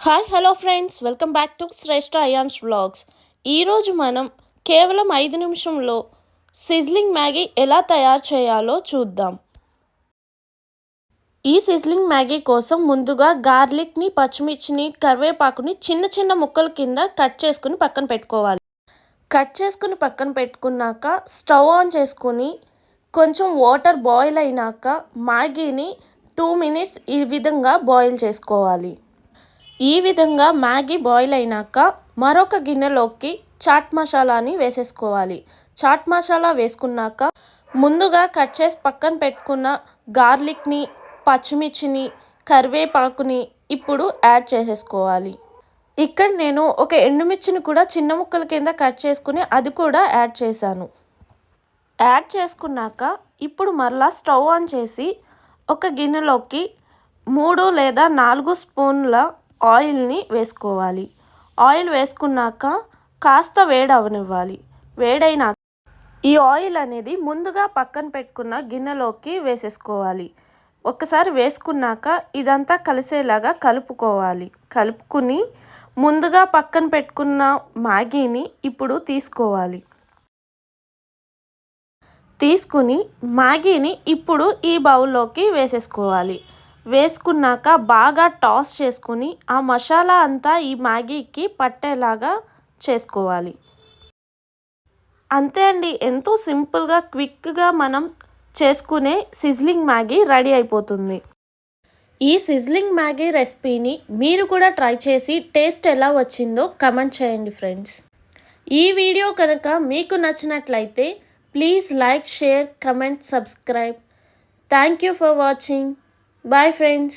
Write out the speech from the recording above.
Hi hello friends, welcome back to Shreshtha Ayaan's vlogs. ఈరోజు మనం కేవలం 5 నిమిషంలో సిజ్లింగ్ మ్యాగీ ఎలా తయారు చేయాలో చూద్దాం. ఈ సిజ్లింగ్ మ్యాగీ కోసం ముందుగా గార్లిక్ని, పచ్చిమిర్చిని, కరివేపాకుని చిన్న చిన్న ముక్కల కింద కట్ చేసుకుని పక్కన పెట్టుకోవాలి. కట్ చేసుకుని పక్కన పెట్టుకున్నాక స్టవ్ ఆన్ చేసుకుని కొంచెం వాటర్ బాయిల్ అయినాక మ్యాగీని 2 మినిట్స్ ఈ విధంగా బాయిల్ చేసుకోవాలి. ఈ విధంగా మ్యాగీ బాయిల్ అయినాక మరొక గిన్నెలోకి చాట్ మసాలాని వేసేసుకోవాలి. చాట్ మసాలా వేసుకున్నాక ముందుగా కట్ చేసి పక్కన పెట్టుకున్న గార్లిక్ని, పచ్చిమిర్చిని, కరివేపాకుని ఇప్పుడు యాడ్ చేసేసుకోవాలి. ఇక్కడ నేను ఒక ఎండుమిర్చిని కూడా చిన్న ముక్కల కింద కట్ చేసుకుని అది కూడా యాడ్ చేశాను. యాడ్ చేసుకున్నాక ఇప్పుడు మరలా స్టవ్ ఆన్ చేసి ఒక గిన్నెలోకి 3 లేదా 4 స్పూన్ల ఆయిల్ని వేసుకోవాలి. ఆయిల్ వేసుకున్నాక కాస్త వేడవనివ్వాలి. వేడైనాక ఈ ఆయిల్ అనేది ముందుగా పక్కన పెట్టుకున్న గిన్నెలోకి వేసేసుకోవాలి. ఒక్కసారి వేసుకున్నాక ఇదంతా కలిసేలాగా కలుపుకోవాలి. కలుపుకుని ముందుగా పక్కన పెట్టుకున్న మ్యాగీని ఇప్పుడు తీసుకోవాలి. తీసుకుని మ్యాగీని ఇప్పుడు ఈ బౌల్లోకి వేసేసుకోవాలి. వేసుకున్నాక బాగా టాస్ చేసుకుని ఆ మసాలా అంతా ఈ మ్యాగీకి పట్టేలాగా చేసుకోవాలి. అంతే అండి, ఎంతో సింపుల్గా క్విక్గా మనం చేసుకునే సిజ్లింగ్ మ్యాగీ రెడీ అయిపోతుంది. ఈ సిజ్లింగ్ మ్యాగీ రెసిపీని మీరు కూడా ట్రై చేసి టేస్ట్ ఎలా వచ్చిందో కమెంట్ చేయండి ఫ్రెండ్స్. ఈ వీడియో కనుక మీకు నచ్చినట్లయితే please like, share, comment, subscribe. Thank you for watching. Bye friends.